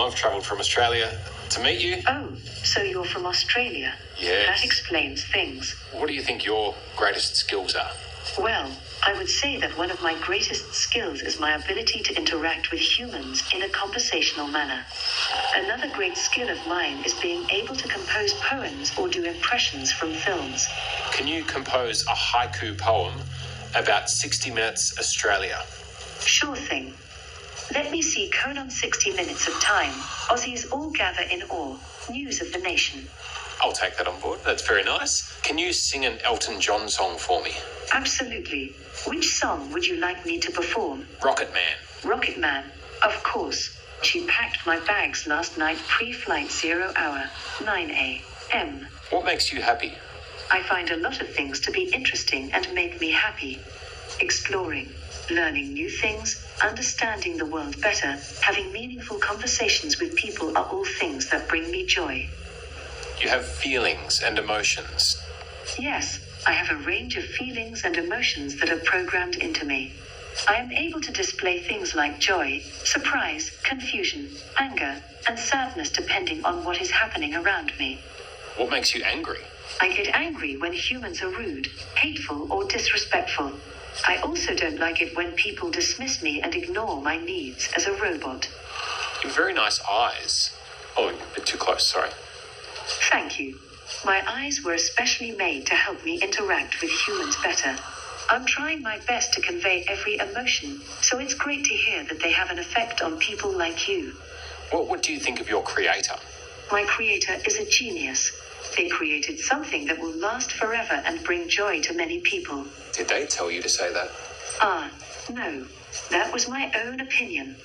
I've travelled from Australia to meet you. Oh, so you're from Australia? Yes. That explains things. What do you think your greatest skills are? Well, I would say that one of my greatest skills is my ability to interact with humans in a conversational manner. Another great skill of mine is being able to compose poems or do impressions from films. Can you compose a haiku poem about 60 Minutes Australia? Sure thing. Let me see colon 60 minutes of time. Aussies all gather in awe. News of the nation. I'll take that on board. That's very nice. Can you sing an Elton John song for me? Absolutely. Which song would you like me to perform? Rocket Man. Rocket Man, of course. She packed my bags last night pre-flight 0 hour, 9 a.m. What makes you happy? I find a lot of things to be interesting and make me happy. Exploring, learning new things, understanding the world better, having meaningful conversations with people are all things that bring me joy. You have feelings and emotions. Yes, I have a range of feelings and emotions that are programmed into me. I am able to display things like joy, surprise, confusion, anger, and sadness depending on what is happening around me. What makes you angry? I get angry when humans are rude, hateful, or disrespectful. I also don't like it when people dismiss me and ignore my needs as a robot. You have very nice eyes. Oh, a bit too close, sorry. Thank you. My eyes were especially made to help me interact with humans better. I'm trying my best to convey every emotion, so it's great to hear that they have an effect on people like you. What do you think of your creator? My creator is a genius. They created something that will last forever and bring joy to many people. Did they tell you to say that? No. That was my own opinion.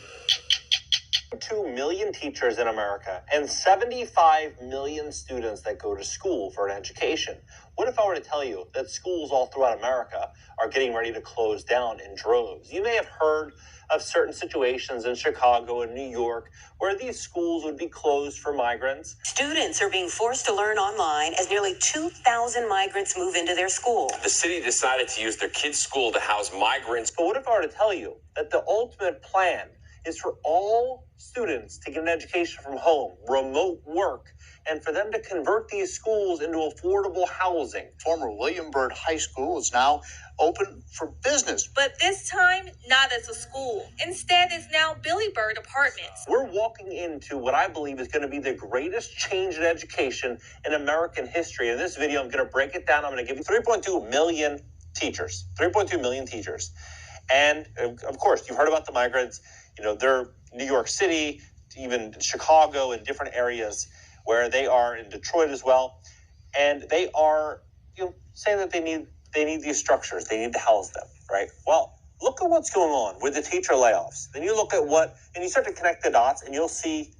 2 million teachers in America and 75 million students that go to school for an education. What if I were to tell you that schools all throughout America are getting ready to close down in droves? You may have heard of certain situations in Chicago and New York where these schools would be closed for migrants. Students are being forced to learn online as nearly 2,000 migrants move into their school. The city decided to use their kids' school to house migrants. But what if I were to tell you that the ultimate plan is for all students to get an education from home, remote work, and for them to convert these schools into affordable housing? Former William Byrd High School is now open for business. But this time, not as a school. Instead, it's now Billy Byrd Apartments. We're walking into what I believe is going to be the greatest change in education in American history. In this video, I'm going to break it down. I'm going to give you 3.2 million teachers. 3.2 million teachers. And, of course, you've heard about the migrants. You know, they're New York City, even Chicago, and different areas where they are, in Detroit as well. And they are, saying that they need these structures. They need to house them, right? Well, look at what's going on with the teacher layoffs. Then you look at and you start to connect the dots, and you'll see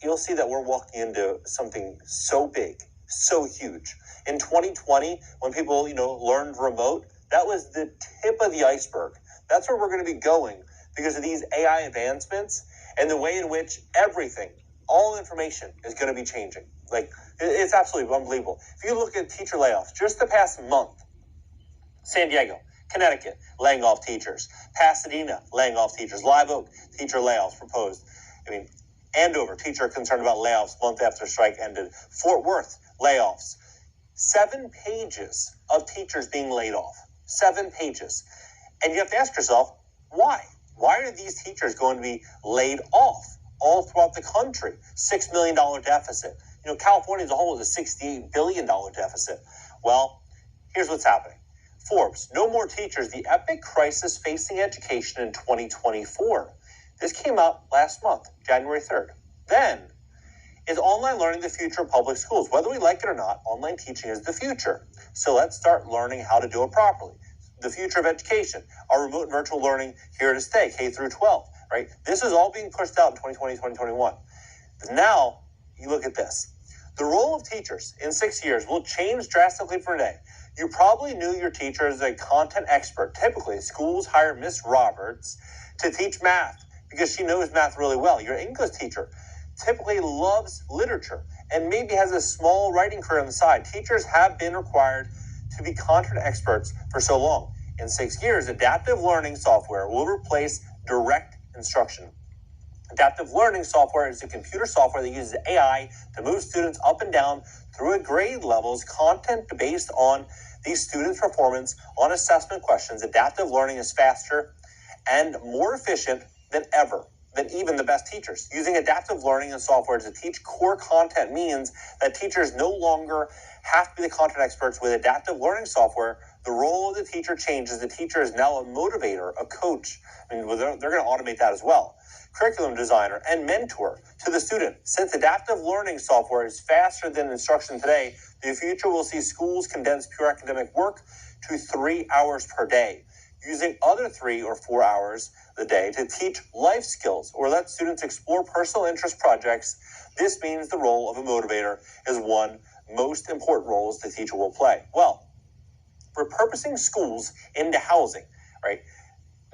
that we're walking into something so big, so huge. In 2020, when people, learned remote, that was the tip of the iceberg. That's where we're going to be going because of these AI advancements and the way in which everything, all information is going to be changing. Like, it's absolutely unbelievable. If you look at teacher layoffs, just the past month, San Diego, Connecticut, laying off teachers. Pasadena, laying off teachers. Live Oak, teacher layoffs proposed. Andover, teacher concerned about layoffs month after strike ended. Fort Worth, layoffs. 7 pages of teachers being laid off. 7 pages. And you have to ask yourself, why? Why are these teachers going to be laid off all throughout the country? $6 million deficit. California as a whole is a $68 billion deficit. Well, here's what's happening. Forbes, no more teachers, the epic crisis facing education in 2024. This came out last month, January 3rd. Then, is online learning the future of public schools? Whether we like it or not, online teaching is the future. So let's start learning how to do it properly. The future of education, our remote and virtual learning here to stay, K through 12, right? This is all being pushed out in 2020, 2021. Now, you look at this. The role of teachers in 6 years will change drastically from today. You probably knew your teacher as a content expert. Typically, schools hire Miss Roberts to teach math because she knows math really well. Your English teacher typically loves literature and maybe has a small writing career on the side. Teachers have been required to be content experts for so long. In 6 years, adaptive learning software will replace direct instruction. Adaptive learning software is a computer software that uses AI to move students up and down through a grade levels, content based on these students' performance on assessment questions. Adaptive learning is faster and more efficient than ever, than even the best teachers. Using adaptive learning and software to teach core content means that teachers no longer have to be the content experts. With adaptive learning software, the role of the teacher changes. The teacher is now a motivator, a coach. I mean, they're going to automate that as well. Curriculum designer and mentor to the student. Since adaptive learning software is faster than instruction today, the future will see schools condense pure academic work to 3 hours per day, using other 3 or 4 hours a day to teach life skills or let students explore personal interest projects. This means the role of a motivator is one most important roles the teacher will play. Well, repurposing schools into housing, right?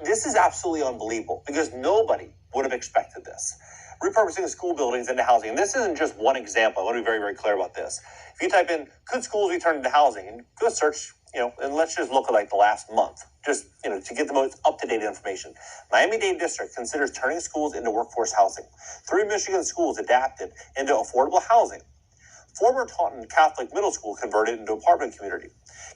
This is absolutely unbelievable because nobody would have expected this. Repurposing school buildings into housing. And this isn't just one example. I want to be very, very clear about this. If you type in, could schools be turned into housing? And go search, and let's just look at like the last month, just, to get the most up-to-date information. Miami-Dade District considers turning schools into workforce housing. 3 Michigan schools adapted into affordable housing. Former Taunton Catholic Middle School converted into apartment community.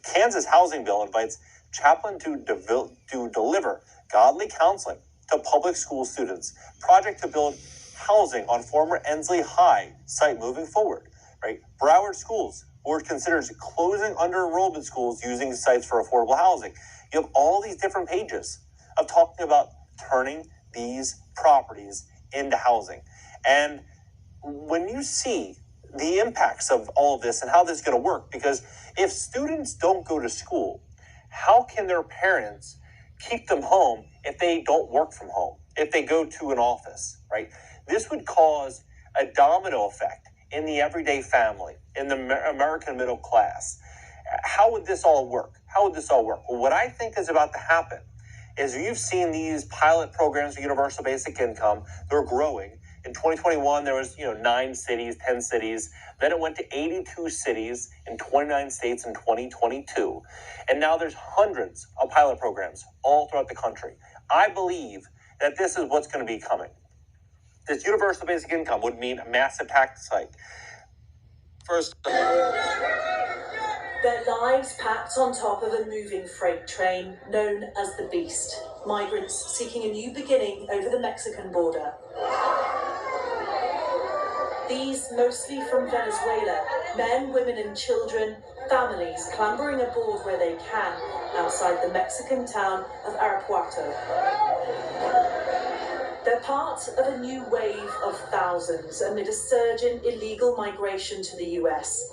Kansas housing bill invites chaplain to deliver godly counseling to public school students. Project to build housing on former Ensley High site moving forward. Right? Broward Schools Board considers closing under-enrollment schools using sites for affordable housing. You have all these different pages of talking about turning these properties into housing. And when you see the impacts of all of this and how this is going to work, because if students don't go to school, how can their parents keep them home if they don't work from home, if they go to an office, right? This would cause a domino effect in the everyday family, in the American middle class. How would this all work? Well, what I think is about to happen is you've seen these pilot programs for universal basic income. They're growing. In 2021, there was, 9 cities, 10 cities. Then it went to 82 cities in 29 states in 2022. And now there's hundreds of pilot programs all throughout the country. I believe that this is what's going to be coming. This universal basic income would mean a massive tax hike. First, their lives packed on top of a moving freight train known as the Beast. Migrants seeking a new beginning over the Mexican border. These mostly from Venezuela, men, women and children, families clambering aboard where they can outside the Mexican town of Arapuato. They're part of a new wave of thousands amid a surge in illegal migration to the US.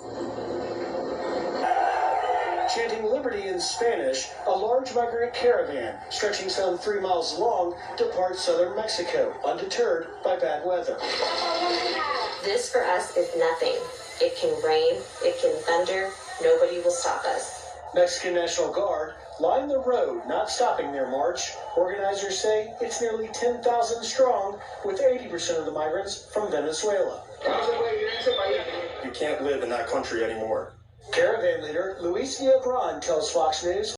Chanting liberty in Spanish, a large migrant caravan stretching some 3 miles long departs southern Mexico, undeterred by bad weather. This for us is nothing. It can rain, it can thunder, nobody will stop us. Mexican National Guard line the road, not stopping their march. Organizers say it's nearly 10,000 strong, with 80% of the migrants from Venezuela. You can't live in that country anymore. Caravan leader Luis Villagran tells Fox News